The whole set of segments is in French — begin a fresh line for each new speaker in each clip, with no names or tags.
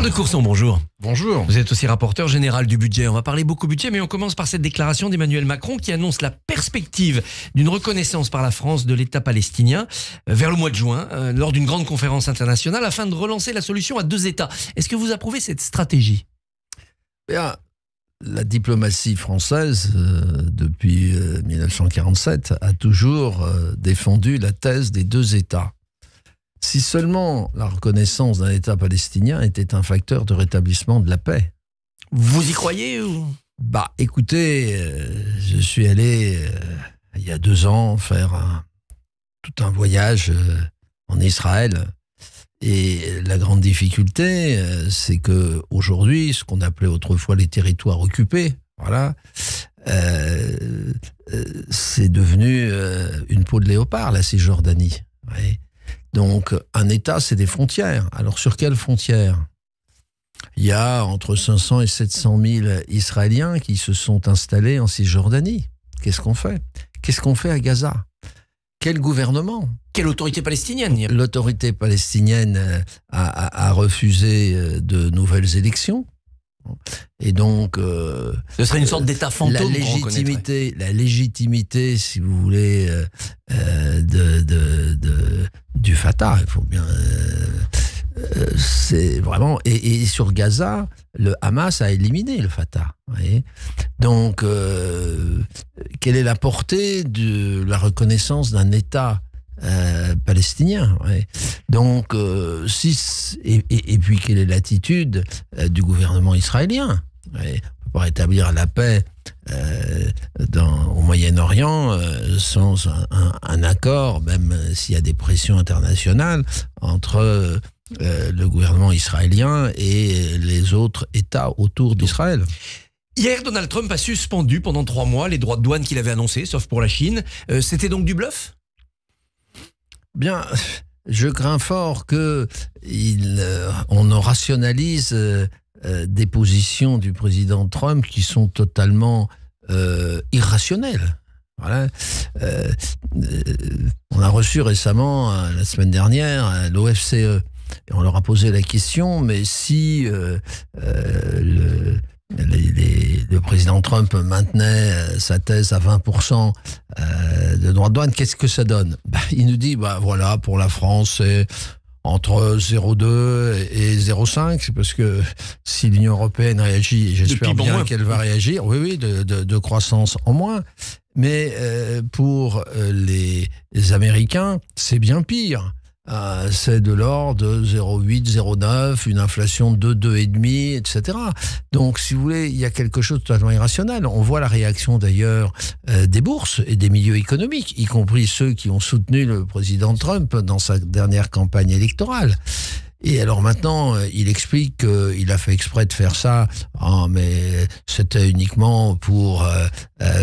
Charles de Courson, bonjour.
Bonjour.
Vous êtes aussi rapporteur général du budget. On va parler beaucoup budget, mais on commence par cette déclaration d'Emmanuel Macron qui annonce la perspective d'une reconnaissance par la France de l'État palestinien vers le mois de juin, lors d'une grande conférence internationale, afin de relancer la solution à deux États. Est-ce que vous approuvez cette stratégie ?
Bien, la diplomatie française, depuis 1947, a toujours défendu la thèse des deux États. Si seulement la reconnaissance d'un État palestinien était un facteur de rétablissement de la paix.
Vous y croyez ou...
Écoutez, je suis allé il y a 2 ans faire tout un voyage en Israël. Et la grande difficulté, c'est que aujourd'hui, ce qu'on appelait autrefois les territoires occupés, voilà, c'est devenu une peau de léopard, la Cisjordanie. Ouais. Donc, un État, c'est des frontières. Alors, sur quelles frontières ? Il y a entre 500 et 700 000 Israéliens qui se sont installés en Cisjordanie. Qu'est-ce qu'on fait ? Qu'est-ce qu'on fait à Gaza ? Quel gouvernement ?
Quelle autorité palestinienne ?
L'autorité palestinienne a refusé de nouvelles élections. Et donc...
ce serait une sorte d'État fantôme
la légitimité, si vous voulez, du Fatah, il faut bien... c'est vraiment... Et sur Gaza, le Hamas a éliminé le Fatah. Voyez. Donc, quelle est la portée de la reconnaissance d'un État palestinien, ouais. Donc, et puis quelle est l'attitude du gouvernement israélien, ouais. On ne peut pas rétablir la paix au Moyen-Orient sans un accord, même s'il y a des pressions internationales entre le gouvernement israélien et les autres États autour d'Israël.
Hier, Donald Trump a suspendu pendant 3 mois les droits de douane qu'il avait annoncés, sauf pour la Chine. C'était donc du bluff ?
Bien, je crains fort qu'on en rationalise des positions du président Trump qui sont totalement irrationnelles. Voilà. On a reçu récemment, la semaine dernière, l'OFCE. Et on leur a posé la question, mais si le président Trump maintenait sa thèse à 20% de droits de douane, qu'est-ce que ça donne ? Il nous dit, voilà, pour la France, c'est entre 0,2 et 0,5, c'est parce que si l'Union européenne réagit, et j'espère bien qu'elle va réagir, oui, de croissance en moins. Mais pour les Américains, c'est bien pire. C'est de l'ordre de 0,8, 0,9, une inflation de 2,5, etc. Donc, si vous voulez, il y a quelque chose de totalement irrationnel. On voit la réaction d'ailleurs des bourses et des milieux économiques, y compris ceux qui ont soutenu le président Trump dans sa dernière campagne électorale. Et alors maintenant, il explique qu'il a fait exprès de faire ça, mais c'était uniquement pour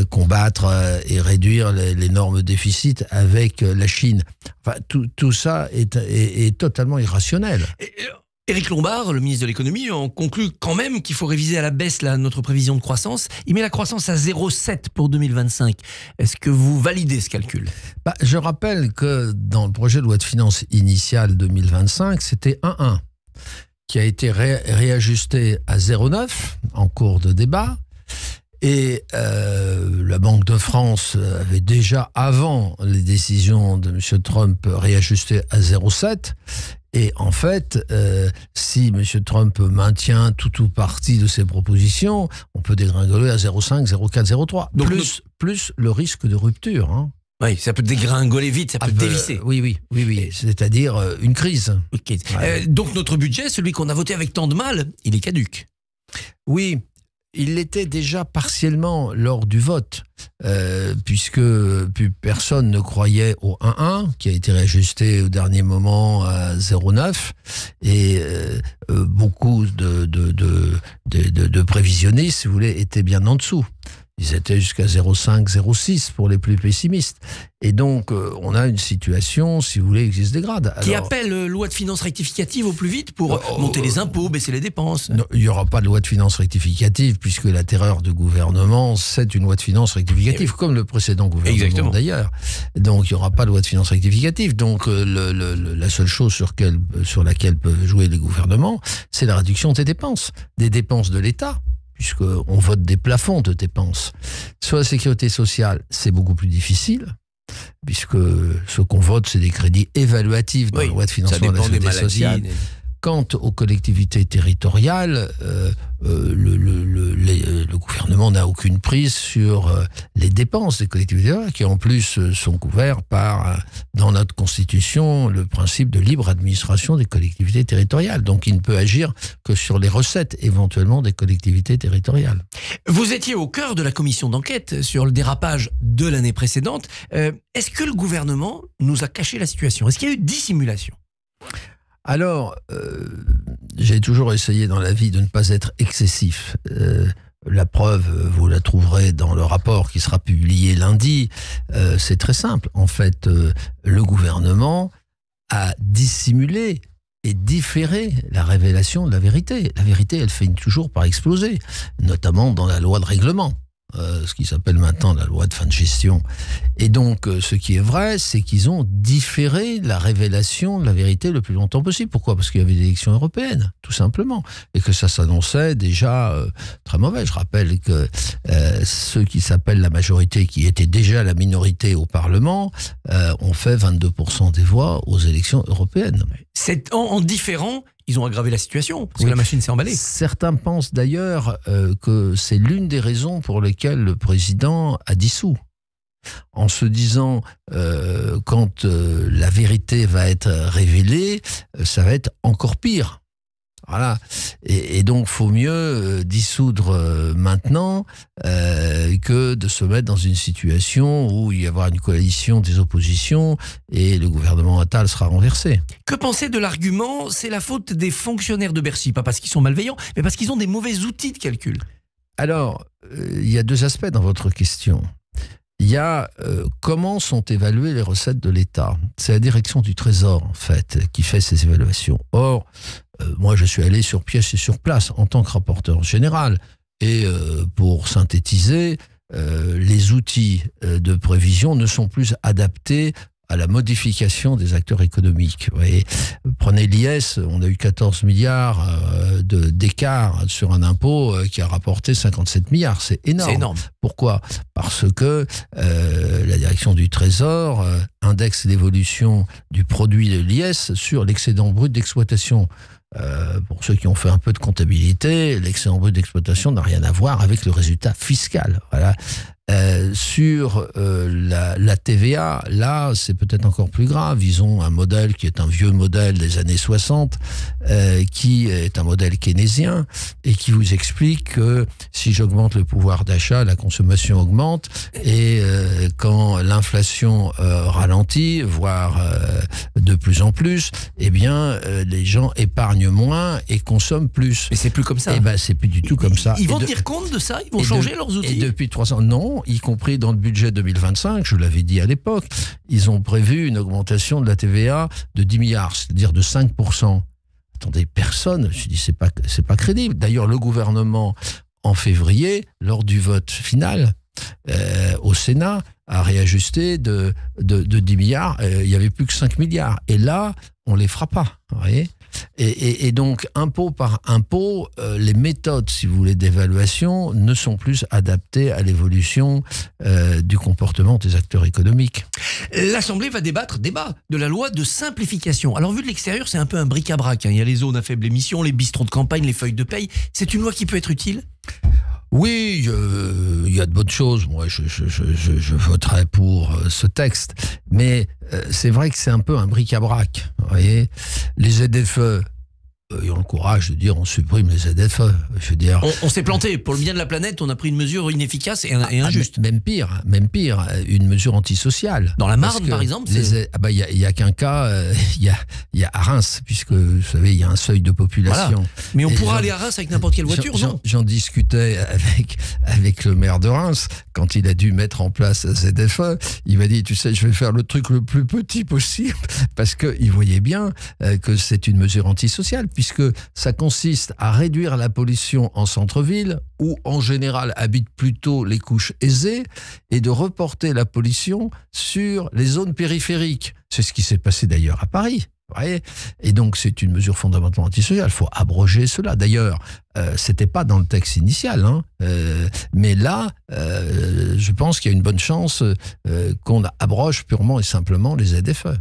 combattre et réduire l'énorme déficit avec la Chine. Enfin, tout ça est totalement irrationnel.
Éric Lombard, le ministre de l'économie, on conclut quand même qu'il faut réviser à la baisse notre prévision de croissance. Il met la croissance à 0,7 pour 2025. Est-ce que vous validez ce calcul ?
Je rappelle que dans le projet de loi de finances initiale 2025, c'était 1,1 qui a été réajusté à 0,9 en cours de débat. Et la Banque de France avait déjà, avant les décisions de M. Trump, réajusté à 0,7. Et en fait, si M. Trump maintient tout ou partie de ses propositions, on peut dégringoler à 0,5, 0,4, 0,3. Donc plus le risque de rupture. Hein.
Oui, ça peut dégringoler vite, ça peut dévisser.
Oui, c'est-à-dire une crise.
Okay. Ouais. Donc notre budget, celui qu'on a voté avec tant de mal, il est caduc.
Oui. Il l'était déjà partiellement lors du vote, puisque plus personne ne croyait au 1,1, qui a été réajusté au dernier moment à 0,9, et beaucoup de prévisionnistes, si vous voulez, étaient bien en dessous. Ils étaient jusqu'à 0,5, 0,6 pour les plus pessimistes. Et donc, on a une situation, si vous voulez, qui se dégrade.
Qui appelle loi de finances rectificative au plus vite pour monter les impôts, baisser les dépenses.
Non, il n'y aura pas de loi de finances rectificative, puisque la terreur du gouvernement, c'est une loi de finances rectificative, comme le précédent gouvernement d'ailleurs. Donc, il n'y aura pas de loi de finances rectificative. Donc, la seule chose sur laquelle peuvent jouer les gouvernements, c'est la réduction des dépenses de l'État, puisqu'on vote des plafonds de dépenses. Sur la sécurité sociale, c'est beaucoup plus difficile, puisque ce qu'on vote, c'est des crédits évaluatifs dans la loi de financement de la sécurité sociale. Quant aux collectivités territoriales, le gouvernement n'a aucune prise sur les dépenses des collectivités territoriales, qui en plus sont couvertes par, dans notre Constitution, le principe de libre administration des collectivités territoriales. Donc il ne peut agir que sur les recettes éventuellement des collectivités territoriales.
Vous étiez au cœur de la commission d'enquête sur le dérapage de l'année précédente. Est-ce que le gouvernement nous a caché la situation? Est-ce qu'il y a eu dissimulation?
Alors, j'ai toujours essayé dans la vie de ne pas être excessif. La preuve, vous la trouverez dans le rapport qui sera publié lundi. C'est très simple. En fait, le gouvernement a dissimulé et différé la révélation de la vérité. La vérité, elle finit toujours par exploser, notamment dans la loi de règlement. Ce qui s'appelle maintenant la loi de fin de gestion. Et donc, ce qui est vrai, c'est qu'ils ont différé la révélation de la vérité le plus longtemps possible. Pourquoi? Parce qu'il y avait des élections européennes, tout simplement. Et que ça s'annonçait déjà très mauvais. Je rappelle que ceux qui s'appellent la majorité, qui étaient déjà la minorité au Parlement, ont fait 22% des voix aux élections européennes.
C'est en différant, ils ont aggravé la situation, parce que la machine s'est emballée.
Certains pensent d'ailleurs que c'est l'une des raisons pour lesquelles le président a dissous. En se disant, quand la vérité va être révélée, ça va être encore pire. Voilà. Et donc, il faut mieux dissoudre maintenant que de se mettre dans une situation où il y aura une coalition des oppositions et le gouvernement Attal sera renversé.
Que penser de l'argument, c'est la faute des fonctionnaires de Bercy? Pas parce qu'ils sont malveillants, mais parce qu'ils ont des mauvais outils de calcul.
Alors, il y a deux aspects dans votre question. Il y a comment sont évaluées les recettes de l'État. C'est la direction du Trésor, en fait, qui fait ces évaluations. Or, moi, je suis allé sur pièce et sur place en tant que rapporteur général. Et pour synthétiser, les outils de prévision ne sont plus adaptés à la modification des acteurs économiques. Vous voyez, prenez l'IS, on a eu 14 milliards d'écart sur un impôt qui a rapporté 57 milliards. C'est énorme.
C'est énorme.
Pourquoi? Parce que la direction du Trésor indexe l'évolution du produit de l'IS sur l'excédent brut d'exploitation. Pour ceux qui ont fait un peu de comptabilité, l'excédent brut d'exploitation n'a rien à voir avec le résultat fiscal. Voilà. Sur la TVA, là, c'est peut-être encore plus grave. Ils ont un modèle qui est un vieux modèle des années 60, qui est un modèle keynésien, et qui vous explique que si j'augmente le pouvoir d'achat, la consommation augmente, et quand l'inflation ralentit, voire de plus en plus, eh bien, les gens épargnent moins et consomment plus.
Mais c'est plus comme ça.
Eh ben, c'est plus du tout comme ça.
Ils vont tenir compte de ça? Ils vont changer leurs outils?
Et depuis 300 non, y compris dans le budget 2025, je l'avais dit à l'époque, ils ont prévu une augmentation de la TVA de 10 milliards, c'est-à-dire de 5%. Attendez, personne, je dis, c'est pas crédible. D'ailleurs, le gouvernement, en février, lors du vote final, au Sénat, a réajusté de 10 milliards, il n'y avait plus que 5 milliards. Et là, on les fera pas, vous voyez. Et donc, impôt par impôt, les méthodes, si vous voulez, d'évaluation ne sont plus adaptées à l'évolution du comportement des acteurs économiques.
L'Assemblée va débat de la loi de simplification. Alors, vu de l'extérieur, c'est un peu un bric-à-brac. Il y a les zones à faible émission, les bistrots de campagne, les feuilles de paye. C'est une loi qui peut être utile?
Oui, il y a de bonnes choses. Moi, je voterai pour ce texte. Mais c'est vrai que c'est un peu un bric-à-brac. Vous voyez, les ZFE, ayons le courage de dire on supprime les ZFE. Je veux dire,
On s'est planté. Pour le bien de la planète, on a pris une mesure inefficace et injuste.
Même pire, une mesure antisociale.
Dans la Marne, par exemple,
il y a qu'un cas, il y a à Reims, puisque vous savez, il y a un seuil de population.
Voilà. Mais on pourra aller à Reims avec n'importe quelle voiture, non?
J'en discutais avec le maire de Reims quand il a dû mettre en place ZFE. Il m'a dit, tu sais, je vais faire le truc le plus petit possible, parce qu'il voyait bien que c'est une mesure antisociale, puisque ça consiste à réduire la pollution en centre-ville, où en général habitent plutôt les couches aisées, et de reporter la pollution sur les zones périphériques. C'est ce qui s'est passé d'ailleurs à Paris. Ouais. Et donc c'est une mesure fondamentalement antisociale. Il faut abroger cela. D'ailleurs, c'était pas dans le texte initial, hein. Mais là, je pense qu'il y a une bonne chance qu'on abroge purement et simplement les ZFE.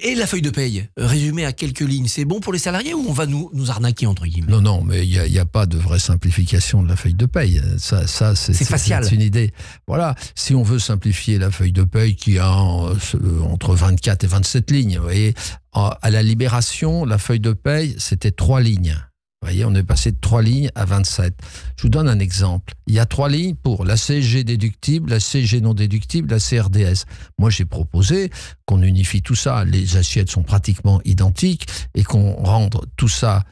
Et la feuille de paye, résumée à quelques lignes, c'est bon pour les salariés ou on va nous arnaquer, entre guillemets?
Non, mais il n'y a pas de vraie simplification de la feuille de paye. Ça c'est
facial.
C'est une idée. Voilà, si on veut simplifier la feuille de paye qui a entre 24 et 27 lignes, vous voyez, à la Libération, la feuille de paye, c'était 3 lignes. Vous voyez, on est passé de 3 lignes à 27. Je vous donne un exemple. Il y a 3 lignes pour la CSG déductible, la CSG non déductible, la CRDS. Moi, j'ai proposé qu'on unifie tout ça. Les assiettes sont pratiquement identiques et qu'on rende tout ça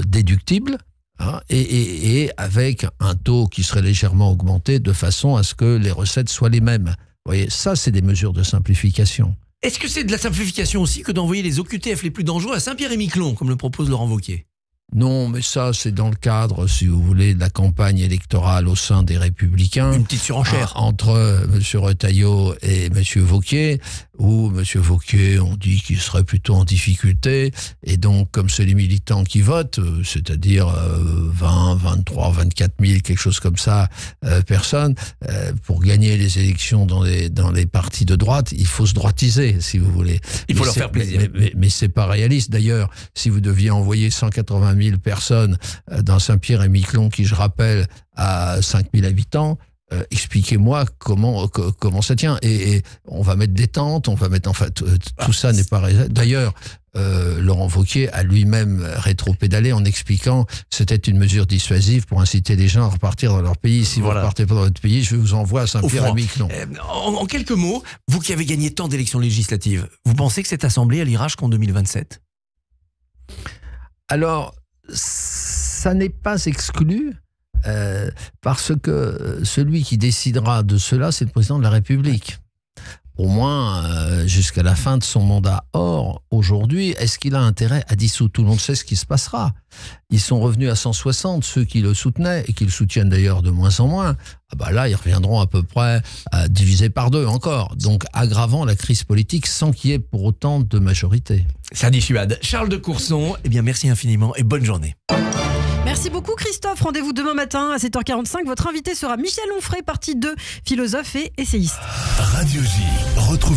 déductible, hein, et avec un taux qui serait légèrement augmenté de façon à ce que les recettes soient les mêmes. Vous voyez, ça, c'est des mesures de simplification.
Est-ce que c'est de la simplification aussi que d'envoyer les OQTF les plus dangereux à Saint-Pierre-et-Miquelon, comme le propose Laurent Wauquiez?
Non, mais ça, c'est dans le cadre, si vous voulez, de la campagne électorale au sein des Républicains.
Une petite surenchère.
Entre M. Retailleau et M. Wauquiez, où M. Wauquiez, on dit qu'il serait plutôt en difficulté. Et donc, comme c'est les militants qui votent, c'est-à-dire 20, 23, 24 000, quelque chose comme ça, personnes, pour gagner les élections dans les partis de droite, il faut se droitiser, si vous voulez.
Il faut leur faire plaisir.
Mais c'est pas réaliste. D'ailleurs, si vous deviez envoyer 180 000 personnes dans Saint-Pierre-et-Miquelon, qui, je rappelle, a 5 000 habitants, expliquez-moi comment ça tient. Et on va mettre des tentes, on va mettre... Enfin, tout ça n'est pas réaliste. D'ailleurs, Laurent Wauquiez a lui-même rétro-pédalé en expliquant que c'était une mesure dissuasive pour inciter les gens à repartir dans leur pays. Si vous ne repartez pas dans votre pays, je vous envoie à Saint-Pierre-et-Miquelon.
En quelques mots, vous qui avez gagné tant d'élections législatives, vous pensez que cette assemblée, elle ira jusqu'en 2027?
Alors, ça n'est pas exclu, parce que celui qui décidera de cela, c'est le président de la République. Au moins jusqu'à la fin de son mandat. Or, aujourd'hui, est-ce qu'il a intérêt à dissoudre? Tout le monde sait ce qui se passera. Ils sont revenus à 160, ceux qui le soutenaient, et qui le soutiennent d'ailleurs de moins en moins. Ah bah là, ils reviendront à peu près divisés par 2 encore. Donc, aggravant la crise politique sans qu'il y ait pour autant de majorité.
Ça dissuade. Charles de Courson, eh bien merci infiniment et bonne journée.
Merci beaucoup Christophe. Rendez-vous demain matin à 7h45. Votre invité sera Michel Onfray, partie 2, philosophe et essayiste.
Radio J, retrouvez